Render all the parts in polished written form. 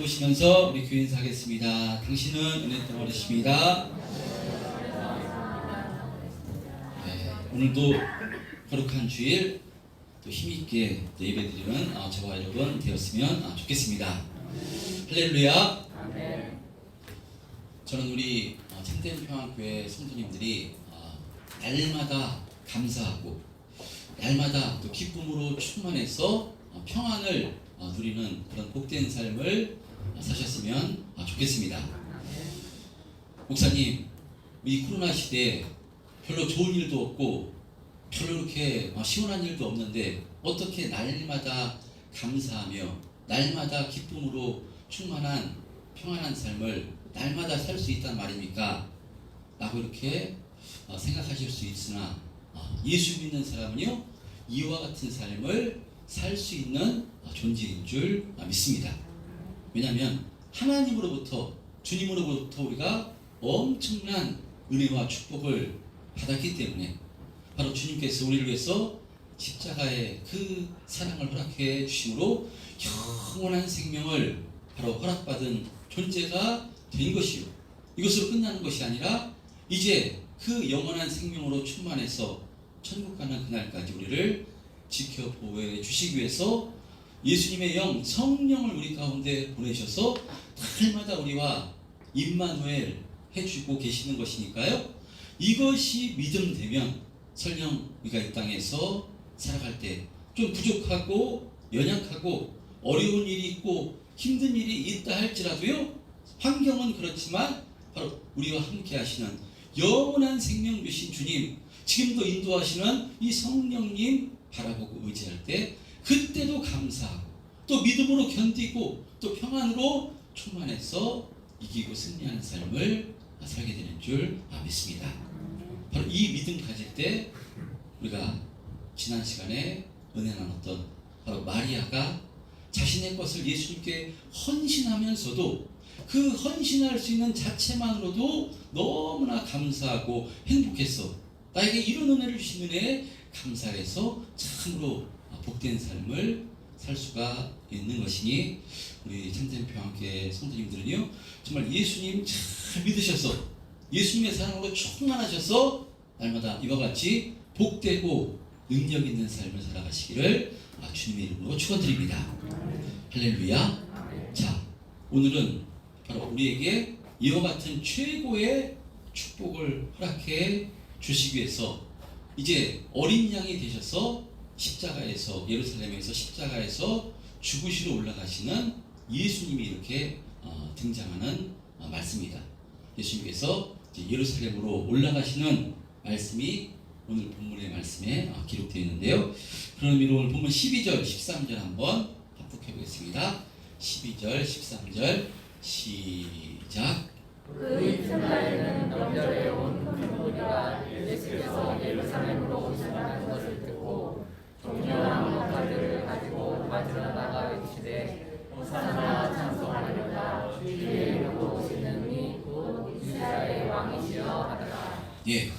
보시면서 우리 교회 인사하겠습니다. 당신은 은혜 덩어리십니다. 네, 오늘도 거룩한 주일 또 힘있게 예배드리는 저와 여러분 되었으면 좋겠습니다. 할렐루야. 저는 우리 참된 평안교회 성도님들이 날마다 감사하고 날마다 또 기쁨으로 충만해서 평안을 누리는 그런 복된 삶을 사셨으면 좋겠습니다. 목사님, 이 코로나 시대에 별로 좋은 일도 없고 별로 이렇게 시원한 일도 없는데 어떻게 날마다 감사하며 날마다 기쁨으로 충만한 평안한 삶을 날마다 살 수 있단 말입니까? 라고 이렇게 생각하실 수 있으나 예수 믿는 사람은요 이와 같은 삶을 살 수 있는 존재인 줄 믿습니다. 왜냐하면 하나님으로부터 주님으로부터 우리가 엄청난 은혜와 축복을 받았기 때문에 바로 주님께서 우리를 위해서 십자가의 그 사랑을 허락해 주심으로 영원한 생명을 바로 허락받은 존재가 된 것이요, 이것으로 끝나는 것이 아니라 이제 그 영원한 생명으로 충만해서 천국 가는 그날까지 우리를 지켜 보호해 주시기 위해서 예수님의 영 성령을 우리 가운데 보내셔서 날마다 우리와 임마누엘 해주고 계시는 것이니까요, 이것이 믿음 되면 설령 우리가 이 땅에서 살아갈 때 좀 부족하고 연약하고 어려운 일이 있고 힘든 일이 있다 할지라도요, 환경은 그렇지만 바로 우리와 함께 하시는 영원한 생명 주신 주님, 지금도 인도하시는 이 성령님 바라보고 의지할 때 그때도 감사하고 또 믿음으로 견디고 또 평안으로 충만해서 이기고 승리하는 삶을 살게 되는 줄 믿습니다. 바로 이 믿음 가질 때 우리가 지난 시간에 은혜 나눴던 바로 마리아가 자신의 것을 예수님께 헌신하면서도 그 헌신할 수 있는 자체만으로도 너무나 감사하고 행복했어. 나에게 이런 은혜를 주신 은혜에 감사해서 참으로 복된 삶을 살 수가 있는 것이니 우리 참된 평안교회 성도님들은요 정말 예수님 잘 믿으셔서 예수님의 사랑으로 충만하셔서 날마다 이와 같이 복되고 능력 있는 삶을 살아가시기를 주님의 이름으로 축원드립니다. 할렐루야. 자, 오늘은 바로 우리에게 이와 같은 최고의 축복을 허락해 주시기 위해서 이제 어린 양이 되셔서 십자가에서 예루살렘에서 십자가에서 죽으시러 올라가시는 예수님이 이렇게 등장하는 말씀입니다. 예수님께서 이제 예루살렘으로 올라가시는 말씀이 오늘 본문의 말씀에 기록되어 있는데요. 그런 의미로 오늘 본문 12절, 13절 한번 합독해 보겠습니다. 12절, 13절 시작. 그 이튿날에는 명절에 온 큰 무리가 예수께서 예루살렘으로 오신다는 것을 듣고 종려나무 가지를 가지고 맞으러 나가 이르시되 호산나 찬송하려다 주의 이름으로 오시는 이 곧 이스라엘의 왕이시여 하더라. 예,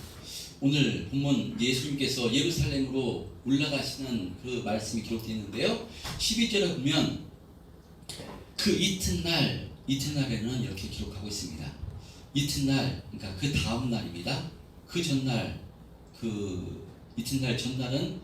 오늘 본문 예수님께서 예루살렘으로 올라가시는 그 말씀이 기록되어 있는데요. 12절에 보면 그 이튿날에는 이렇게 기록하고 있습니다. 이튿날, 그러니까 그 다음 날입니다. 그 전날, 그 이튿날 전날은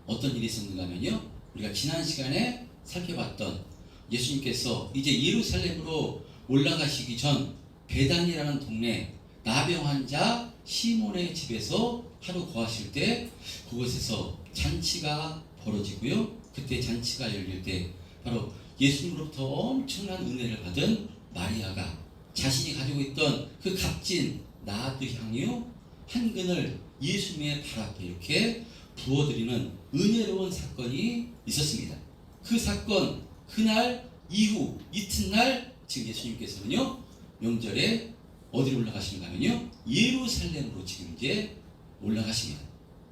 어떤 일이 있었는가 하면요, 우리가 지난 시간에 살펴봤던 예수님께서 이제 예루살렘으로 올라가시기 전 베단이라는 동네 나병 환자 시몬의 집에서 하루 거하실 때 그곳에서 잔치가 벌어지고요, 그때 잔치가 열릴 때 바로 예수님으로부터 엄청난 은혜를 받은 마리아가 자신이 가지고 있던 그 값진 나드 향유 한 근을 예수님의 발 앞에 이렇게 부어드리는 은혜로운 사건이 있었습니다. 그 사건, 그날 이후 이튿날 지금 예수님께서는요 명절에 어디로 올라가시는가 하면요 예루살렘으로 지금 이제 올라가십니다.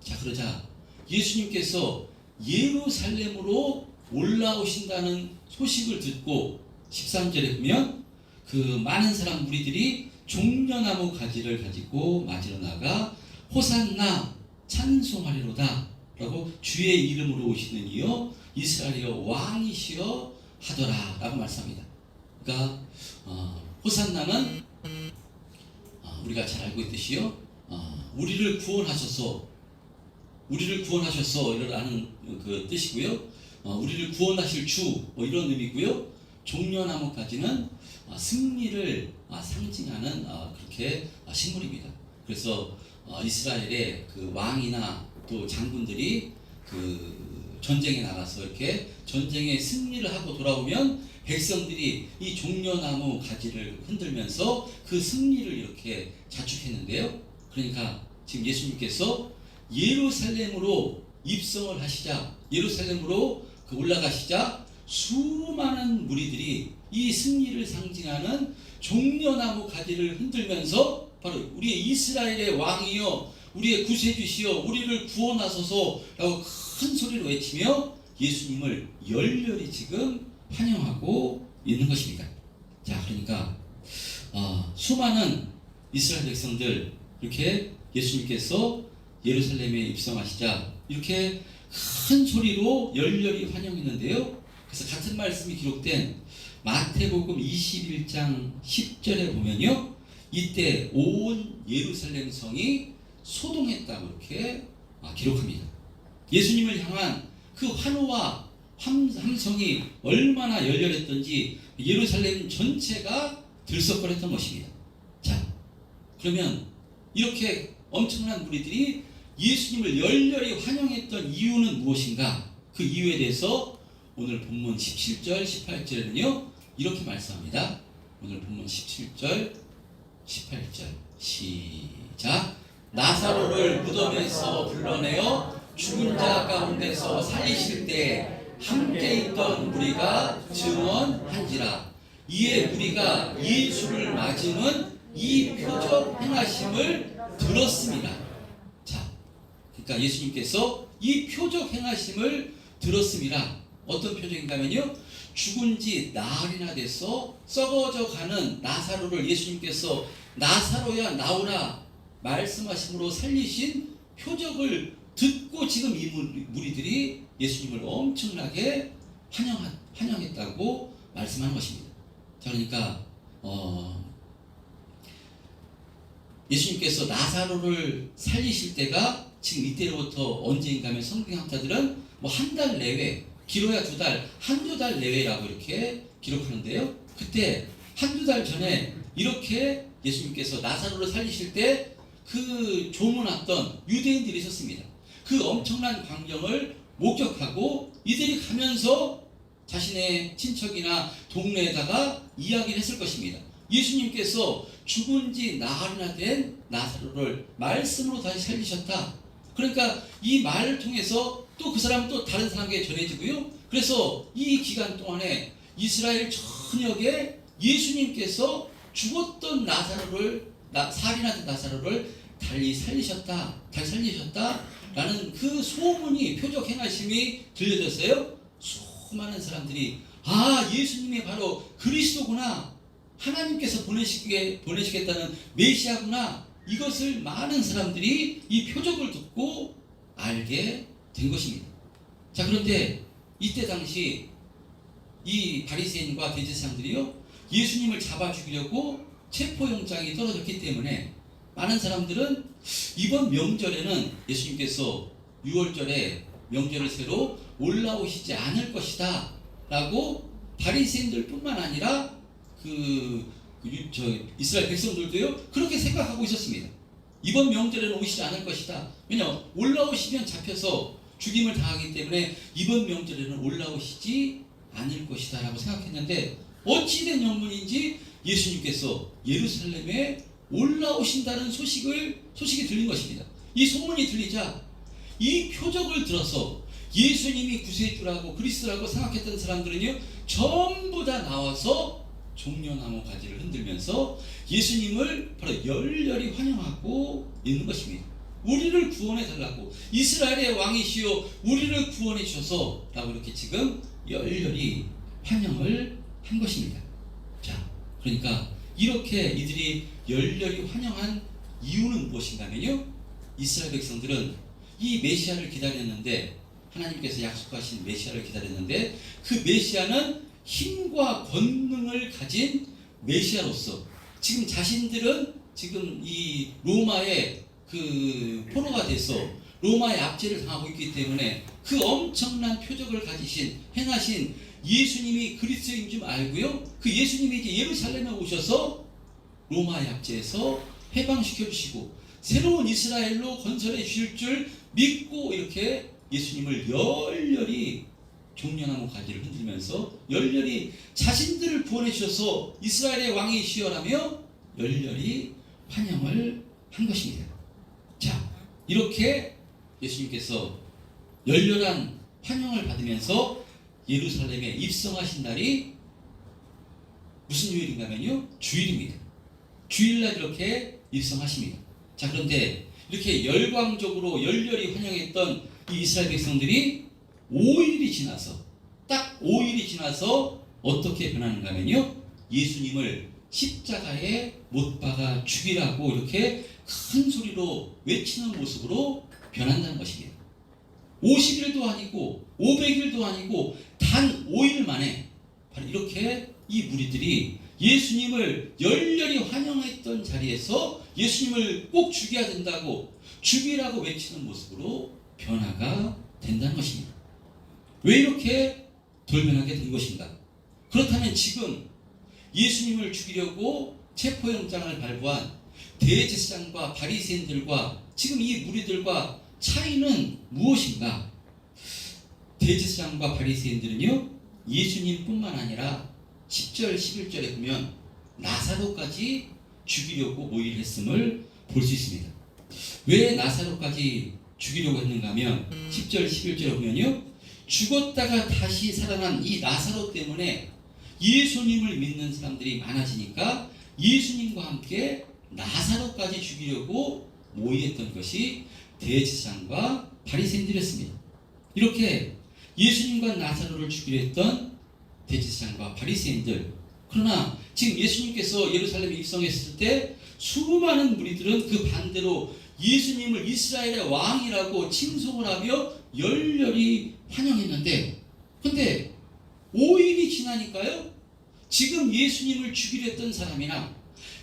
자, 그러자 예수님께서 예루살렘으로 올라오신다는 소식을 듣고 13절에 보면 그 많은 사람 무리들이 종려나무 가지를 가지고 맞으러 나가 호산나 찬송하리로다 라고 주의 이름으로 오시는 이여 이스라엘의 왕이시여 하더라 라고 말씀합니다. 그러니까 호산나는 우리가 잘 알고 있듯이요, 우리를 구원하셔서 이라는 그 뜻이고요, 우리를 구원하실 주 뭐 이런 의미고요, 종려나무까지는 승리를 상징하는 그렇게 식물입니다. 그래서 이스라엘의 그 왕이나 또 장군들이 그 전쟁에 나가서 이렇게 전쟁에 승리를 하고 돌아오면 백성들이 이 종려나무 가지를 흔들면서 그 승리를 이렇게 자축했는데요. 그러니까 지금 예수님께서 예루살렘으로 입성을 하시자, 예루살렘으로 올라가시자 수많은 무리들이 이 승리를 상징하는 종려나무 가지를 흔들면서 바로 우리의 이스라엘의 왕이여, 우리의 구세주시여, 우리를 구원하소서라고 큰 소리로 외치며 예수님을 열렬히 지금 환영하고 있는 것입니다. 자, 그러니까 수많은 이스라엘 백성들 이렇게 예수님께서 예루살렘에 입성하시자 이렇게 큰 소리로 열렬히 환영했는데요. 그래서 같은 말씀이 기록된 마태복음 21장 10절에 보면요, 이때 온 예루살렘 성이 소동했다고 이렇게 기록합니다. 예수님을 향한 그 환호와 함성이 얼마나 열렬했던지 예루살렘 전체가 들썩거렸던 것입니다. 자, 그러면 이렇게 엄청난 무리들이 예수님을 열렬히 환영했던 이유는 무엇인가? 그 이유에 대해서 오늘 본문 17절, 18절에는요 이렇게 말씀합니다. 오늘 본문 17절, 18절 시작. 나사로를 무덤에서 불러내어 죽은 자 가운데서 살리실 때 함께 있던 무리가 증언한지라. 이에 무리가 예수를 맞음은 이 표적 행하심을 들었습니다. 자, 그러니까 예수님께서 이 표적 행하심을 들었습니다. 어떤 표적인가면요, 죽은 지 나흘이나 돼서 썩어져 가는 나사로를 예수님께서 나사로야 나오라 말씀하심으로 살리신 표적을 듣고 지금 이 무리들이 예수님을 엄청나게 환영했다고 말씀하는 것입니다. 자, 그러니까 예수님께서 나사로를 살리실 때가 지금 이때로부터 언제인가 하면 성경학자들은 뭐 한 달 내외, 길어야 2달, 한두 달 내외라고 이렇게 기록하는데요. 그때 한두 달 전에 이렇게 예수님께서 나사로를 살리실 때 그 조문했던 유대인들이 있었습니다. 그 엄청난 광경을 목격하고 이들이 가면서 자신의 친척이나 동네에다가 이야기를 했을 것입니다. 예수님께서 죽은 지 나흘이나 된 나사로를 말씀으로 다시 살리셨다. 그러니까 이 말을 통해서 또 그 사람은 또 다른 사람에게 전해지고요. 그래서 이 기간 동안에 이스라엘 전역에 예수님께서 죽었던 나사로를 살인하던 나사로를 다시 살리셨다라는 그 소문이, 표적 행하심이 들려졌어요. 수많은 사람들이 예수님이 바로 그리스도구나, 하나님께서 보내시겠다는 메시아구나, 이것을 많은 사람들이 이 표적을 듣고 알게 된 것입니다. 자, 그런데 이때 당시 이 바리새인과 대제사장들이요, 예수님을 잡아 죽이려고 체포영장이 떨어졌기 때문에 많은 사람들은 이번 명절에는 예수님께서 6월절에 명절을 새로 올라오시지 않을 것이다 라고 바리새인들 뿐만 아니라 이스라엘 백성들도요 그렇게 생각하고 있었습니다. 이번 명절에는 오시지 않을 것이다. 왜냐, 올라오시면 잡혀서 죽임을 당하기 때문에 이번 명절에는 올라오시지 않을 것이다 라고 생각했는데, 어찌된 영문인지 예수님께서 예루살렘에 올라오신다는 소식이 들린 것입니다. 이 소문이 들리자 이 표적을 들어서 예수님이 구세주라고 그리스도라고 생각했던 사람들은요 전부 다 나와서 종려나무 가지를 흔들면서 예수님을 바로 열렬히 환영하고 있는 것입니다. 우리를 구원해 달라고, 이스라엘의 왕이시여 우리를 구원해 주셔서 라고 이렇게 지금 열렬히 환영을 한 것입니다. 자, 그러니까 이렇게 이들이 열렬히 환영한 이유는 무엇인가 하면요, 이스라엘 백성들은 이 메시아를 기다렸는데, 하나님께서 약속하신 메시아를 기다렸는데 그 메시아는 힘과 권능을 가진 메시아로서 지금 자신들은 지금 이 로마의 그 포로가 돼서 로마의 압제를 당하고 있기 때문에 그 엄청난 표적을 가지신 행하신 예수님이 그리스도인 줄 알고요. 그 예수님이 이제 예루살렘에 오셔서 로마의 압제에서 해방시켜 주시고 새로운 이스라엘로 건설해 주실 줄 믿고 이렇게 예수님을 열렬히 종려나무 가지를 흔들면서 열렬히 자신들을 구원해 주셔서 이스라엘의 왕이시여라며 열렬히 환영을 한 것입니다. 자, 이렇게 예수님께서 열렬한 환영을 받으면서 예루살렘에 입성하신 날이 무슨 요일인가면요? 주일입니다. 주일날 이렇게 입성하십니다. 자, 그런데 이렇게 열광적으로 열렬히 환영했던 이 이스라엘 백성들이 5일이 지나서 딱 5일이 지나서 어떻게 변하는가 하면요, 예수님을 십자가에 못 박아 죽이라고 이렇게 큰 소리로 외치는 모습으로 변한다는 것입니다. 50일도 아니고 500일도 아니고 단 5일 만에 바로 이렇게 이 무리들이 예수님을 열렬히 환영했던 자리에서 예수님을 꼭 죽여야 된다고 죽이라고 외치는 모습으로 변화가 된다는 것입니다. 왜 이렇게 돌변하게 된 것인가? 그렇다면 지금 예수님을 죽이려고 체포영장을 발부한 대제사장과 바리새인들과 지금 이 무리들과 차이는 무엇인가? 대제사장과 바리새인들은요, 예수님뿐만 아니라 10절, 11절에 보면 나사로까지 죽이려고 모의를 했음을 볼 수 있습니다. 왜 나사로까지 죽이려고 했는가 하면 10절, 11절에 보면요, 죽었다가 다시 살아난 이 나사로 때문에 예수님을 믿는 사람들이 많아지니까 예수님과 함께 나사로까지 죽이려고 모의했던 것이 대제사장과 바리새인들이었습니다. 이렇게 예수님과 나사로를 죽이려 했던 대제사장과 바리새인들, 그러나 지금 예수님께서 예루살렘에 입성했을 때 수많은 무리들은 그 반대로 예수님을 이스라엘의 왕이라고 칭송을 하며 열렬히 환영했는데, 근데 5일이 지나니까요, 지금 예수님을 죽이려 했던 사람이나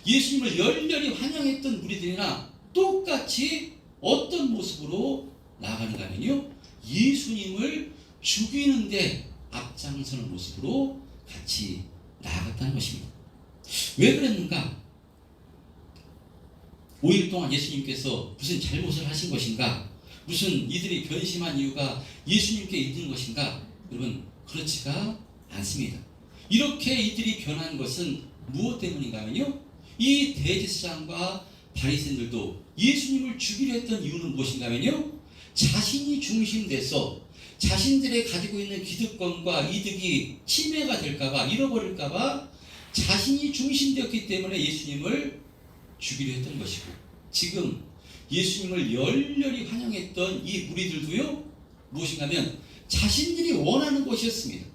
예수님을 열렬히 환영했던 무리들이나 똑같이 어떤 모습으로 나아가는가 하면요, 예수님을 죽이는데 앞장서는 모습으로 같이 나아갔다는 것입니다. 왜 그랬는가? 5일 동안 예수님께서 무슨 잘못을 하신 것인가? 무슨 이들이 변심한 이유가 예수님께 있는 것인가? 여러분, 그렇지가 않습니다. 이렇게 이들이 변한 것은 무엇 때문인가 하면요, 이 대제사장과 바리새인들도 예수님을 죽이려 했던 이유는 무엇인가 하면요, 자신이 중심돼서 자신들의 가지고 있는 기득권과 이득이 침해가 될까봐, 잃어버릴까봐 자신이 중심되었기 때문에 예수님을 죽이려 했던 것이고, 지금 예수님을 열렬히 환영했던 이 무리들도요, 무엇인가 하면 자신들이 원하는 것이었습니다.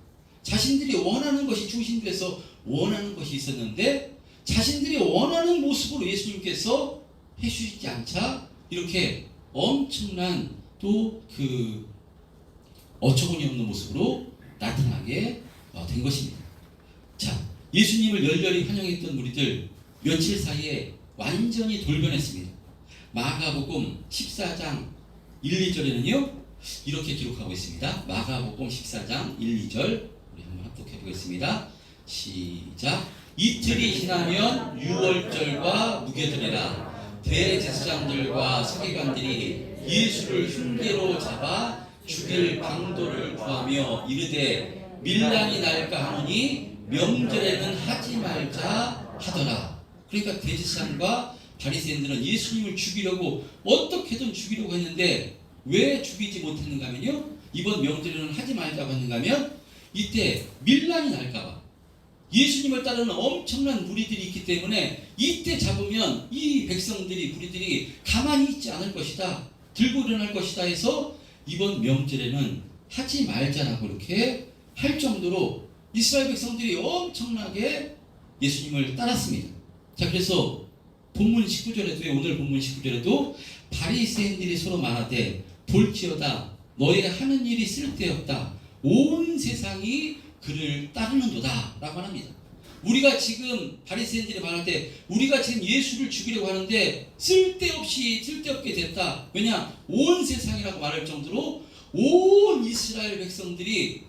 자신들이 원하는 것이 중심돼서 원하는 것이 있었는데 자신들이 원하는 모습으로 예수님께서 해주시지 않자 이렇게 엄청난 또 그 어처구니 없는 모습으로 나타나게 된 것입니다. 자, 예수님을 열렬히 환영했던 무리들 며칠 사이에 완전히 돌변했습니다. 마가복음 14장 1, 2절에는요 이렇게 기록하고 있습니다. 마가복음 14장 1, 2절 우리 한번 합독해 보겠습니다. 시작. 이틀이 지나면 유월절과 무교절이라 대제사장들과 서기관들이 예수를 흉계로 잡아 죽일 방도를 구하며 이르되 밀란이 날까 하노니 명절에는 하지 말자 하더라. 그러니까 대제사장과 바리새인들은 예수님을 죽이려고 어떻게든 죽이려고 했는데 왜 죽이지 못했는가 하면요, 이번 명절에는 하지 말자고 했는가 하면 이때 밀란이 날까봐, 예수님을 따르는 엄청난 무리들이 있기 때문에 이때 잡으면 이 백성들이, 무리들이 가만히 있지 않을 것이다, 들고 일어날 것이다 해서 이번 명절에는 하지 말자라고 이렇게 할 정도로 이스라엘 백성들이 엄청나게 예수님을 따랐습니다. 자, 그래서 본문 19절에도, 오늘 본문 19절에도 바리새인들이 서로 말하되 볼지어다 너의 하는 일이 쓸데없다. 온 세상이 그를 따르는도다 라고 합니다. 우리가 지금 바리새인들이 말할 때 우리가 지금 예수를 죽이려고 하는데 쓸데없게 됐다. 왜냐? 온 세상이라고 말할 정도로 온 이스라엘 백성들이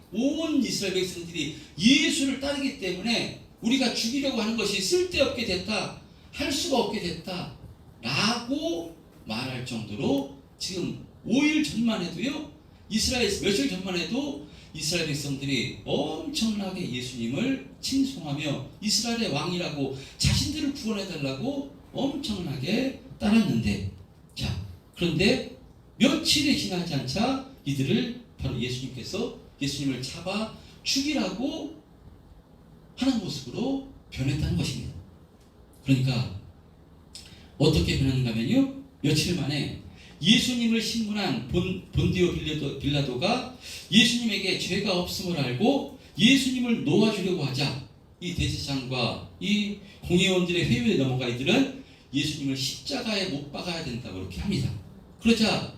예수를 따르기 때문에 우리가 죽이려고 하는 것이 쓸데없게 됐다. 할 수가 없게 됐다. 라고 말할 정도로 지금 5일 전만 해도요. 며칠 전만 해도 이스라엘 백성들이 엄청나게 예수님을 칭송하며 이스라엘의 왕이라고 자신들을 구원해달라고 엄청나게 따랐는데, 자, 그런데 며칠이 지나지 않자 이들을 바로 예수님을 잡아 죽이라고 하는 모습으로 변했다는 것입니다. 그러니까 어떻게 변했는가 하면요, 며칠 만에 예수님을 신문한 본디오 빌라도가 예수님에게 죄가 없음을 알고 예수님을 놓아주려고 하자 이 대제사장과 이 공회원들의 회유에 넘어가 이들은 예수님을 십자가에 못 박아야 된다고 그렇게 합니다. 그러자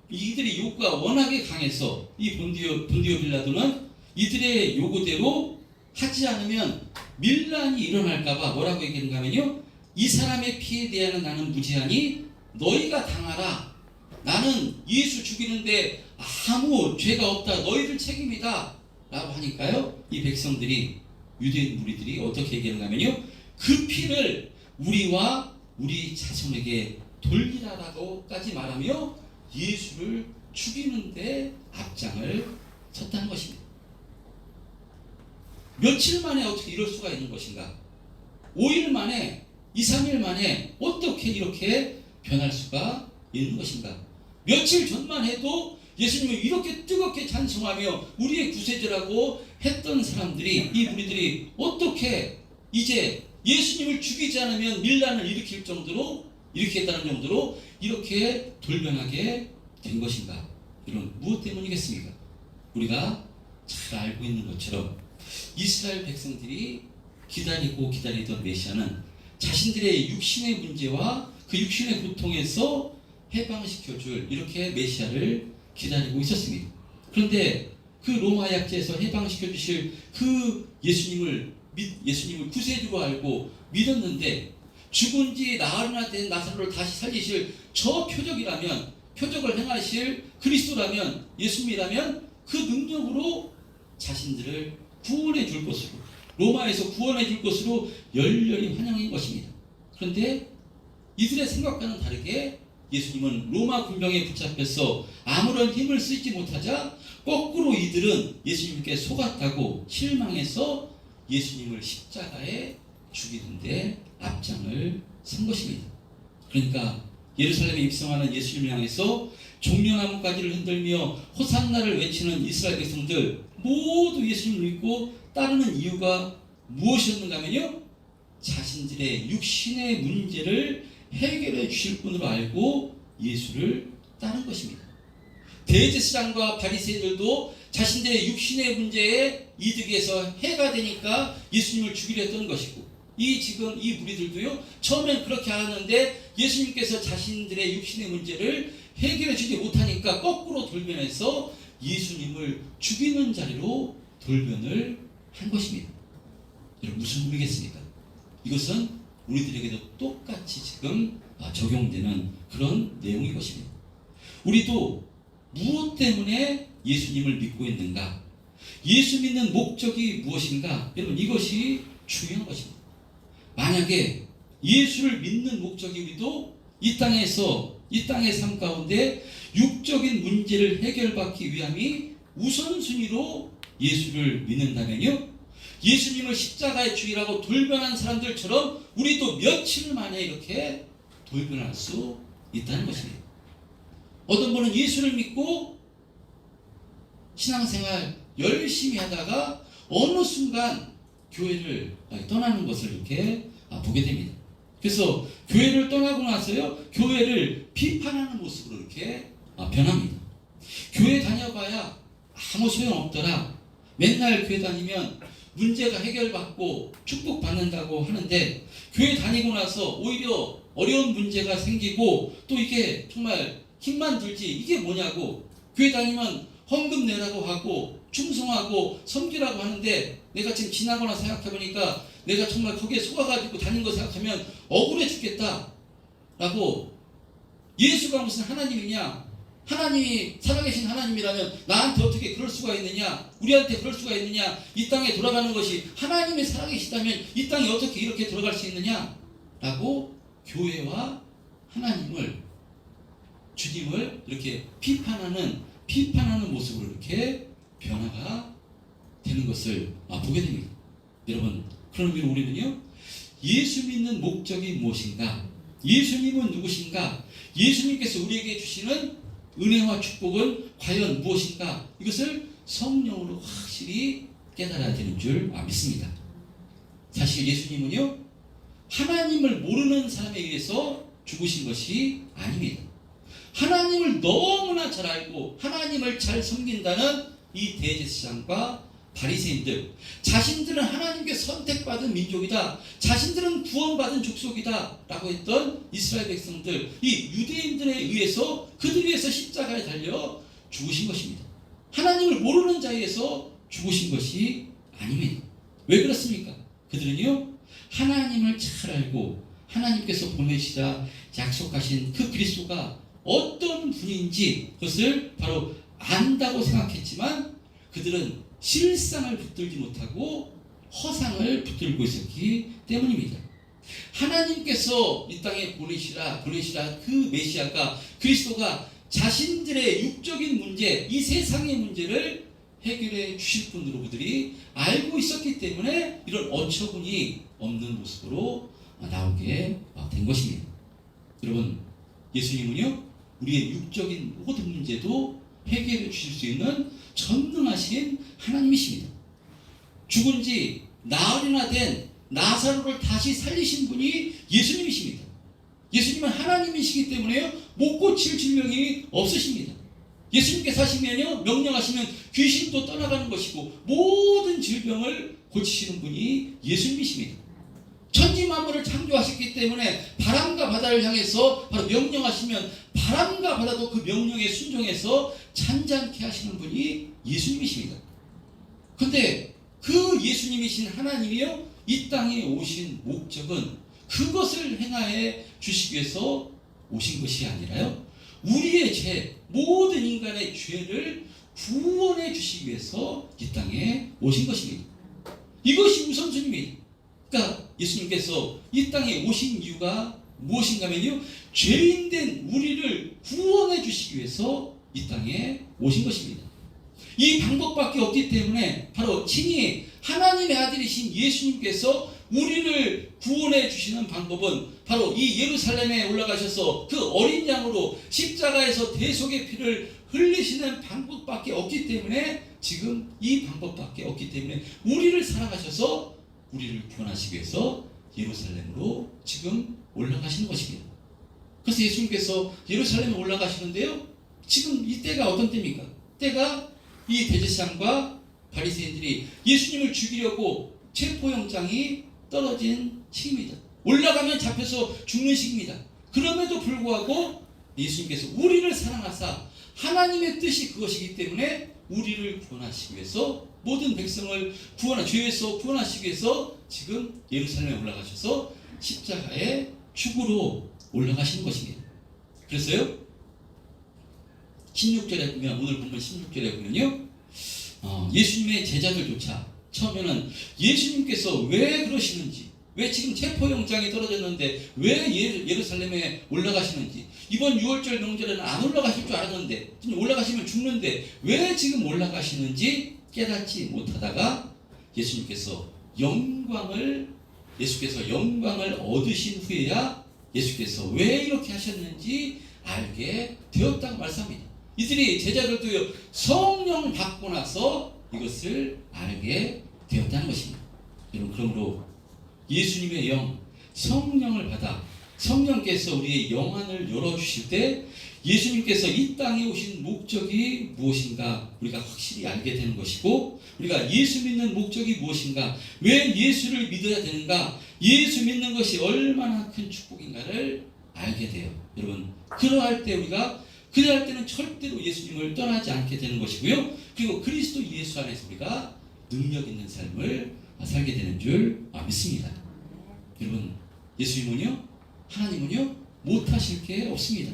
이들의 요구가 워낙에 강해서 이 본디오 빌라도는 이들의 요구대로 하지 않으면 밀란이 일어날까봐 뭐라고 얘기했는가 하면요, 이 사람의 피에 대해서는 나는 무지하니 너희가 당하라. 나는 예수 죽이는데 아무 죄가 없다. 너희들 책임이다. 라고 하니까요, 이 백성들이, 유대인 무리들이 어떻게 얘기하는가 하면요, 그 피를 우리와 우리 자손에게 돌리라라고까지 말하며 예수를 죽이는데 앞장을 섰다는 것입니다. 며칠 만에 어떻게 이럴 수가 있는 것인가? 5일 만에, 2, 3일 만에 어떻게 이렇게 변할 수가 있는 것인가? 며칠 전만 해도 예수님을 이렇게 뜨겁게 찬송하며 우리의 구세주라고 했던 사람들이, 이 무리들이 어떻게 이제 예수님을 죽이지 않으면 밀란을 일으키겠다는 정도로 이렇게 돌변하게 된 것인가? 이런 무엇 때문이겠습니까? 우리가 잘 알고 있는 것처럼 이스라엘 백성들이 기다리던 메시아는 자신들의 육신의 문제와 그 육신의 고통에서 해방시켜줄 이렇게 메시아를 기다리고 있었습니다. 그런데 그 로마 약제에서 해방시켜주실 그 예수님을 구세주로 알고 믿었는데 죽은 지 나흘이나 된 나사로를 다시 살리실 저 표적을 행하실 그리스도라면, 예수님이라면 그 능력으로 자신들을 구원해 줄 것으로, 로마에서 구원해 줄 것으로 열렬히 환영한 것입니다. 그런데 이들의 생각과는 다르게 예수님은 로마 군병에 붙잡혀서 아무런 힘을 쓰지 못하자 거꾸로 이들은 예수님께 속았다고 실망해서 예수님을 십자가에 죽이는데 앞장을 선 것입니다. 그러니까 예루살렘에 입성하는 예수님을 향해서 종려나무가지를 흔들며 호산나를 외치는 이스라엘 백성들 모두 예수님을 믿고 따르는 이유가 무엇이었는가 하면요, 자신들의 육신의 문제를 해결해 주실 분으로 알고 예수를 따른 것입니다. 대제사장과 바리새인들도 자신들의 육신의 문제에 이득에서 해가 되니까 예수님을 죽이려 했던 것이고, 지금 이 무리들도요, 처음엔 그렇게 알았는데 예수님께서 자신들의 육신의 문제를 해결해 주지 못하니까 거꾸로 돌변해서 예수님을 죽이는 자리로 돌변을 한 것입니다. 여러분, 무슨 의미겠습니까? 이것은 우리들에게도 똑같이 지금 적용되는 그런 내용인 것입니다. 우리도 무엇 때문에 예수님을 믿고 있는가? 예수 믿는 목적이 무엇인가? 여러분, 이것이 중요한 것입니다. 만약에 예수를 믿는 목적이 우리도 이 땅의 삶 가운데 육적인 문제를 해결받기 위함이 우선순위로 예수를 믿는다면요, 예수님을 십자가에 죽이라고 돌변한 사람들처럼 우리도 며칠 만에 이렇게 돌변할 수 있다는 것입니다. 어떤 분은 예수를 믿고 신앙생활 열심히 하다가 어느 순간 교회를 떠나는 것을 이렇게 보게 됩니다. 그래서 교회를 떠나고 나서요, 교회를 비판하는 모습으로 이렇게 변합니다. 교회 다녀봐야 아무 소용없더라. 맨날 교회 다니면 문제가 해결받고 축복받는다고 하는데 교회 다니고 나서 오히려 어려운 문제가 생기고 또 이게 정말 힘만 들지 이게 뭐냐고, 교회 다니면 헌금 내라고 하고 충성하고 섬기라고 하는데 내가 지금 지나거나 생각해보니까 내가 정말 거기에 속아가지고 다닌 거 생각하면 억울해 죽겠다라고. 예수가 무슨 하나님이냐? 하나님이 살아계신 하나님이라면 나한테 어떻게 그럴 수가 있느냐? 우리한테 그럴 수가 있느냐? 이 땅에 돌아가는 것이 하나님이 살아계시다면 이 땅에 어떻게 이렇게 돌아갈 수 있느냐? 라고 교회와 하나님을, 주님을 이렇게 비판하는 모습으로 이렇게 변화가 되는 것을 보게 됩니다. 여러분, 그런 의미로 우리는요, 예수 믿는 목적이 무엇인가? 예수님은 누구신가? 예수님께서 우리에게 주시는 은혜와 축복은 과연 무엇인가? 이것을 성령으로 확실히 깨달아야 되는 줄 믿습니다. 사실 예수님은요, 하나님을 모르는 사람에 의해서 죽으신 것이 아닙니다. 하나님을 너무나 잘 알고 하나님을 잘 섬긴다는 이 대제사장과 바리새인들, 자신들은 하나님께 선택받은 민족이다, 자신들은 구원받은 족속이다 라고 했던 이스라엘 백성들, 이 유대인들에 의해서 그들 위해서 십자가에 달려 죽으신 것입니다. 하나님을 모르는 자에 의해서 죽으신 것이 아닙니다. 왜 그렇습니까? 그들은요, 하나님을 잘 알고 하나님께서 보내시자 약속하신 그 그리스도가 어떤 분인지 그것을 바로 안다고 생각했지만 그들은 실상을 붙들지 못하고 허상을 붙들고 있었기 때문입니다. 하나님께서 이 땅에 보내시라 그 메시아가, 그리스도가 자신들의 육적인 문제, 이 세상의 문제를 해결해 주실 분으로 그들이 알고 있었기 때문에 이런 어처구니 없는 모습으로 나오게 된 것입니다. 여러분, 예수님은요, 우리의 육적인 모든 문제도 해결해 주실 수 있는 전능하신 하나님이십니다. 죽은 지 나흘이나 된 나사로를 다시 살리신 분이 예수님이십니다. 예수님은 하나님이시기 때문에요, 못 고칠 질병이 없으십니다. 예수님께서 하시면요, 명령하시면 귀신도 떠나가는 것이고 모든 질병을 고치시는 분이 예수님이십니다. 천지 만물을 창조하셨기 때문에 바람과 바다를 향해서 바로 명령하시면 바람과 바다도 그 명령에 순종해서 잔잔케 하시는 분이 예수님이십니다. 근데 그 예수님이신 하나님이요, 이 땅에 오신 목적은 그것을 행하여 주시기 위해서 오신 것이 아니라요, 우리의 죄, 모든 인간의 죄를 구원해 주시기 위해서 이 땅에 오신 것입니다. 이것이 우선순위입니다. 그러니까 예수님께서 이 땅에 오신 이유가 무엇인가 하면요, 죄인된 우리를 구원해 주시기 위해서 이 땅에 오신 것입니다. 이 방법밖에 없기 때문에 바로 친히 하나님의 아들이신 예수님께서 우리를 구원해 주시는 방법은 바로 이 예루살렘에 올라가셔서 그 어린 양으로 십자가에서 대속의 피를 흘리시는 방법밖에 없기 때문에, 지금 이 방법밖에 없기 때문에 우리를 사랑하셔서 우리를 구원하시기 위해서 예루살렘으로 지금 올라가시는 것입니다. 그래서 예수님께서 예루살렘에 올라가시는데요, 지금 이 때가 어떤 때입니까? 때가 이 대제사장과 바리새인들이 예수님을 죽이려고 체포영장이 떨어진 시기입니다. 올라가면 잡혀서 죽는 시기입니다. 그럼에도 불구하고 예수님께서 우리를 사랑하사 하나님의 뜻이 그것이기 때문에 우리를 구원하시기 위해서, 모든 백성을 죄에서 구원하시기 위해서 지금 예루살렘에 올라가셔서 십자가의 축으로 올라가시는 것입니다. 그래서요, 16절에 보면, 오늘 본문 16절에 보면요, 예수님의 제자들조차 처음에는 예수님께서 왜 그러시는지, 왜 지금 체포영장이 떨어졌는데 왜 예루살렘에 올라가시는지, 이번 6월절 명절에는 안 올라가실 줄 알았는데, 올라가시면 죽는데 왜 지금 올라가시는지 깨닫지 못하다가 예수께서 영광을 얻으신 후에야 예수께서 왜 이렇게 하셨는지 알게 되었다고 말씀합니다. 이들이, 제자들도요, 성령 받고 나서 이것을 알게 되었다는 것입니다. 여러분, 그러므로 예수님의 영, 성령을 받아 성령께서 우리의 영안을 열어주실 때 예수님께서 이 땅에 오신 목적이 무엇인가 우리가 확실히 알게 되는 것이고, 우리가 예수 믿는 목적이 무엇인가, 왜 예수를 믿어야 되는가, 예수 믿는 것이 얼마나 큰 축복인가를 알게 돼요. 여러분, 그러할 때 우리가 그래야 할 때는 절대로 예수님을 떠나지 않게 되는 것이고요. 그리고 그리스도 예수 안에서 우리가 능력 있는 삶을 살게 되는 줄 믿습니다. 여러분, 예수님은요, 하나님은요, 못하실 게 없습니다.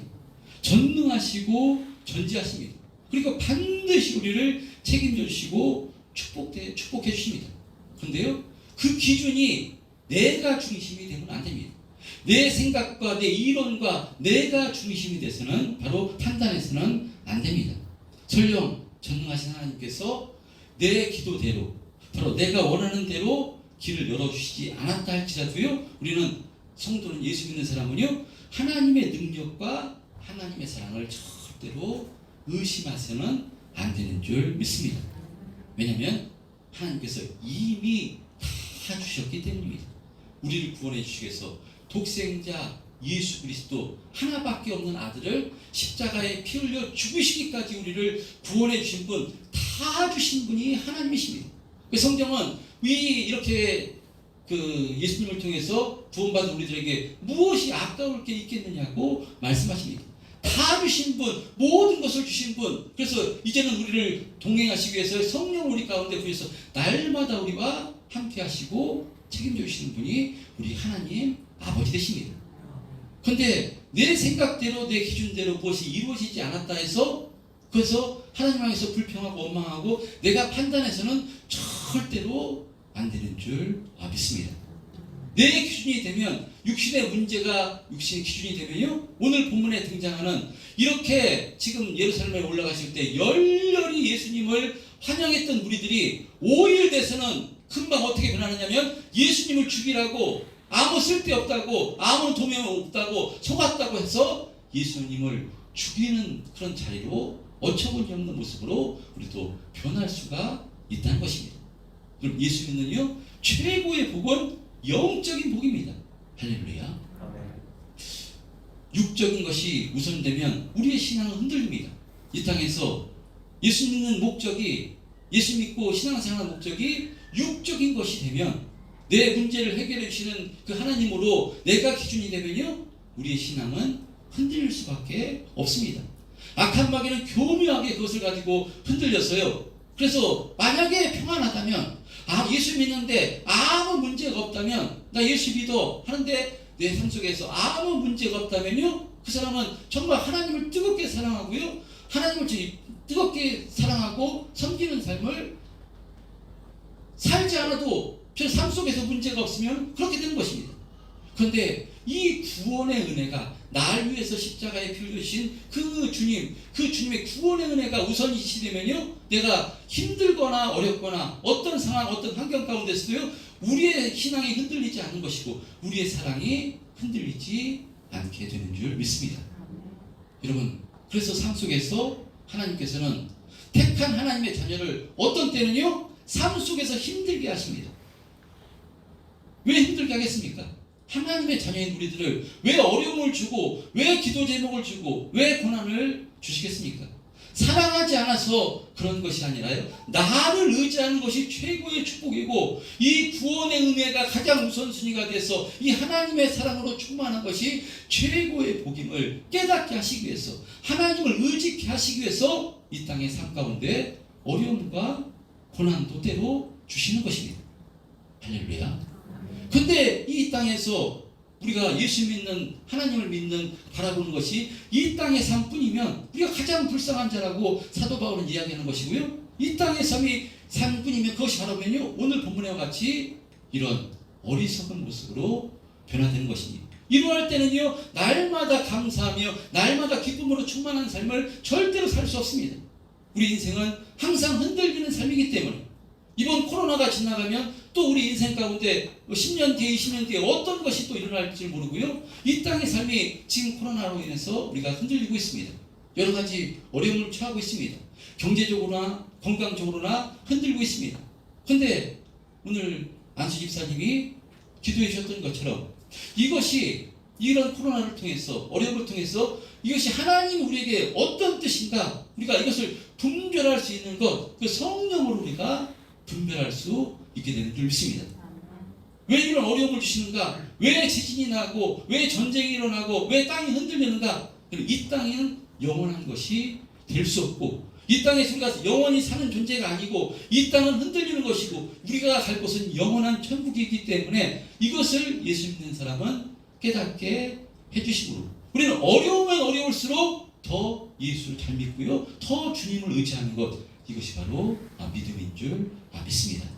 전능하시고 전지하십니다. 그리고 반드시 우리를 책임져 주시고 축복해 주십니다. 그런데요, 그 기준이 내가 중심이 되면 안 됩니다. 내 생각과 내 이론과 내가 중심이 돼서는, 바로 판단해서는 안 됩니다. 설령 전능하신 하나님께서 내 기도대로, 바로 내가 원하는 대로 길을 열어주시지 않았다 할지라도요, 우리는, 성도는, 예수 믿는 사람은요, 하나님의 능력과 하나님의 사랑을 절대로 의심해서는 안 되는 줄 믿습니다. 왜냐하면 하나님께서 이미 다 주셨기 때문입니다. 우리를 구원해 주시기 위해서 독생자 예수 그리스도 하나밖에 없는 아들을 십자가에 피 흘려 죽으시기까지 우리를 구원해 주신 분, 다 주신 분이 하나님이십니다. 성경은 이렇게 예수님을 통해서 구원받은 우리들에게 무엇이 아까울 게 있겠느냐고 말씀하십니다. 다 주신 분, 모든 것을 주신 분, 그래서 이제는 우리를 동행하시기 위해서 성령 우리 가운데 부여서 날마다 우리와 함께 하시고 책임져 주시는 분이 우리 하나님 아버지 되십니다. 그런데 내 생각대로, 내 기준대로 무엇이 이루어지지 않았다 해서, 그래서 하나님 향해서 불평하고 원망하고 내가 판단해서는 절대로 안 되는 줄 믿습니다. 내 기준이 되면, 육신의 문제가 육신의 기준이 되면요, 오늘 본문에 등장하는, 이렇게 지금 예루살렘에 올라가실 때 열렬히 예수님을 환영했던 우리들이 5일 돼서는 금방 어떻게 변하느냐면, 예수님을 죽이라고, 아무 쓸데없다고, 아무 도움 없다고, 속았다고 해서 예수님을 죽이는 그런 자리로, 어처구니 없는 모습으로 우리도 변할 수가 있다는 것입니다. 그럼 예수 믿는요, 최고의 복은 영적인 복입니다. 할렐루야. 육적인 것이 우선되면 우리의 신앙은 흔들립니다. 이 땅에서 예수 믿는 목적이, 예수 믿고 신앙생활 목적이 육적인 것이 되면, 내 문제를 해결해 주시는 그 하나님으로 내가 기준이 되면요, 우리의 신앙은 흔들릴 수밖에 없습니다. 악한 마귀는 교묘하게 그것을 가지고 흔들렸어요. 그래서 만약에 평안하다면, 예수 믿는데 아무 문제가 없다면, 나 예수 믿어 하는데 내 삶 속에서 아무 문제가 없다면요, 그 사람은 정말 하나님을 뜨겁게 사랑하고요, 하나님을 뜨겁게 사랑하고 섬기는 삶을 살지 않아도 저 삶 속에서 문제가 없으면 그렇게 되는 것입니다. 그런데 이 구원의 은혜가, 날 위해서 십자가에 피 흘리신 그 주님의 구원의 은혜가 우선이시 되면요, 내가 힘들거나 어렵거나 어떤 상황, 어떤 환경 가운데서도요, 우리의 신앙이 흔들리지 않는 것이고 우리의 사랑이 흔들리지 않게 되는 줄 믿습니다. 여러분, 그래서 삶 속에서 하나님께서는 택한 하나님의 자녀를 어떤 때는요, 삶 속에서 힘들게 하십니다. 왜 힘들게 하겠습니까? 하나님의 자녀인 우리들을 왜 어려움을 주고, 왜 기도 제목을 주고, 왜 고난을 주시겠습니까? 사랑하지 않아서 그런 것이 아니라요, 나를 의지하는 것이 최고의 축복이고, 이 구원의 은혜가 가장 우선순위가 돼서 이 하나님의 사랑으로 충만한 것이 최고의 복임을 깨닫게 하시기 위해서, 하나님을 의지케 하시기 위해서 이 땅의 삶 가운데 어려움과 고난도 때로 주시는 것입니다. 할렐루야. 근데 이 땅에서 우리가 예수 믿는, 하나님을 믿는, 바라보는 것이 이 땅의 삶뿐이면 우리가 가장 불쌍한 자라고 사도 바울은 이야기하는 것이고요, 이 땅의 삶뿐이면 그것이 바라면요, 오늘 본문과 같이 이런 어리석은 모습으로 변화되는 것입니다. 이러할 때는요, 날마다 감사하며 날마다 기쁨으로 충만한 삶을 절대로 살 수 없습니다. 우리 인생은 항상 흔들리는 삶이기 때문에, 이번 코로나가 지나가면 또 우리 인생 가운데 10년 뒤에, 20년 뒤에 어떤 것이 또 일어날지 모르고요, 이 땅의 삶이 지금 코로나로 인해서 우리가 흔들리고 있습니다. 여러 가지 어려움을 처하고 있습니다. 경제적으로나 건강적으로나 흔들고 있습니다. 그런데 오늘 안수 집사님이 기도해 주셨던 것처럼, 이것이, 이런 코로나를 통해서, 어려움을 통해서 이것이 하나님 우리에게 어떤 뜻인가, 우리가 이것을 분별할 수 있는 것, 그 성령으로 우리가 분별할 수 있게 되는 줄 믿습니다. 왜 이런 어려움을 주시는가? 왜 지진이 나고, 왜 전쟁이 일어나고, 왜 땅이 흔들리는가? 이 땅에는 영원한 것이 될 수 없고, 이 땅에서 우리가 영원히 사는 존재가 아니고 이 땅은 흔들리는 것이고 우리가 갈 곳은 영원한 천국이기 때문에 이것을 예수 믿는 사람은 깨닫게 해주심으로 우리는 어려우면 어려울수록 더 예수를 잘 믿고요, 더 주님을 의지하는 것, 이것이 바로 믿음인 줄 믿습니다.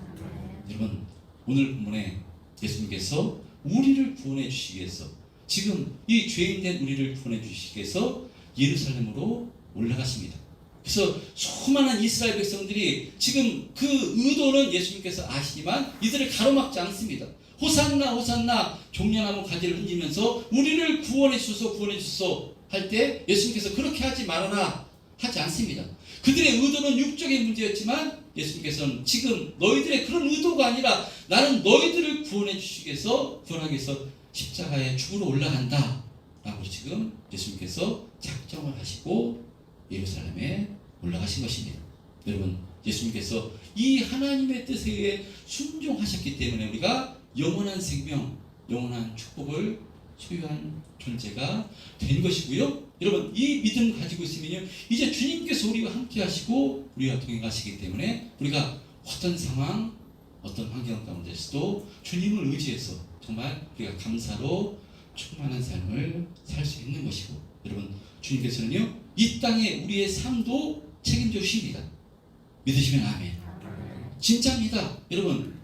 여러분, 오늘 본문에 예수님께서 우리를 구원해 주시기 위해서, 지금 이 죄인된 우리를 구원해 주시기 위해서 예루살렘으로 올라갔습니다. 그래서 수많은 이스라엘 백성들이 지금 그 의도는 예수님께서 아시지만 이들을 가로막지 않습니다. 호산나 호산나 종려나무 가지를 흔들면서 우리를 구원해 주소서 구원해 주소서 할 때 예수님께서 그렇게 하지 말아라 하지 않습니다. 그들의 의도는 육적인 문제였지만 예수님께서는 지금 너희들의 그런 의도가 아니라 나는 너희들을 구원해 주시기 위해서, 구원하기 위해서 십자가에 죽으러 올라간다 라고 지금 예수님께서 작정을 하시고 예루살렘에 올라가신 것입니다. 여러분, 예수님께서 이 하나님의 뜻에 의해 순종하셨기 때문에 우리가 영원한 생명, 영원한 축복을 소유한 존재가 된 것이고요. 여러분, 이 믿음 가지고 있으면요, 이제 주님께서 우리와 함께 하시고 우리와 동행하시기 때문에 우리가 어떤 상황, 어떤 환경 가운데서도 주님을 의지해서 정말 우리가 감사로 충만한 삶을 살 수 있는 것이고, 여러분, 주님께서는요 이 땅에 우리의 삶도 책임져 주십니다. 믿으시면 아멘. 진짜입니다. 여러분,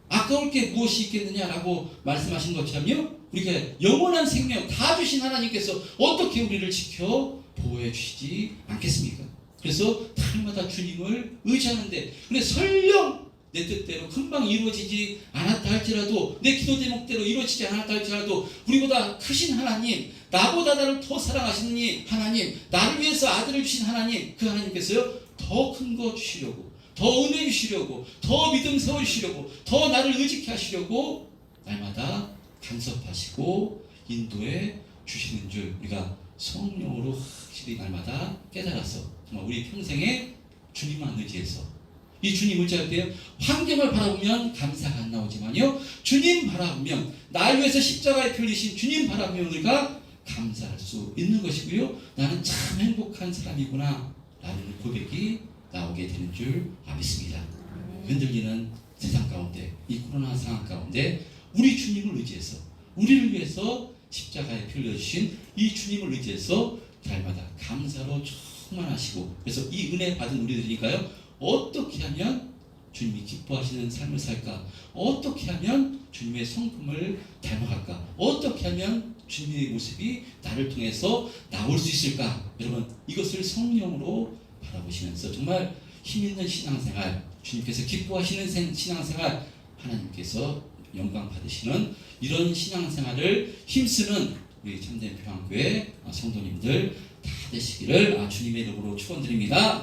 아까울 게 무엇이 있겠느냐라고 말씀하신 것처럼요, 우리가 영원한 생명 다 주신 하나님께서 어떻게 우리를 지켜 보호해 주시지 않겠습니까? 그래서 날마다 주님을 의지하는데, 근데 설령 내 뜻대로 금방 이루어지지 않았다 할지라도, 내 기도 제목대로 이루어지지 않았다 할지라도 우리보다 크신 하나님, 나보다 나를 더 사랑하시는 하나님, 나를 위해서 아들을 주신 하나님, 그 하나님께서요 더 큰 거 주시려고, 더 은혜 주시려고, 더 믿음 세워주시려고, 더 나를 의지케 하시려고 날마다 간섭하시고 인도해 주시는 줄 우리가 성령으로 확실히 날마다 깨달아서 정말 우리 평생에 주님만 의지해서, 이 주님 의지할 때 환경을 바라보면 감사가 안 나오지만요, 주님 바라보면, 날 위해서 십자가에 풀리신 주님 바라보면 우리가 감사할 수 있는 것이고요, 나는 참 행복한 사람이구나 라는 고백이 나오게 되는 줄 믿습니다. 흔들리는 세상 가운데, 이 코로나 상황 가운데 우리 주님을 의지해서, 우리를 위해서 십자가에 풀려주신 이 주님을 의지해서 날마다 감사로 충만하시고, 그래서 이 은혜 받은 우리들이니까요, 어떻게 하면 주님이 기뻐하시는 삶을 살까? 어떻게 하면 주님의 성품을 닮아갈까? 어떻게 하면 주님의 모습이 나를 통해서 나올 수 있을까? 여러분, 이것을 성령으로 바라보시면서 정말 힘있는 신앙생활, 주님께서 기뻐하시는 신앙생활, 하나님께서 영광 받으시는 이런 신앙생활을 힘쓰는 우리 참된 평안교회 성도님들 다 되시기를 주님의 이름으로 축원드립니다.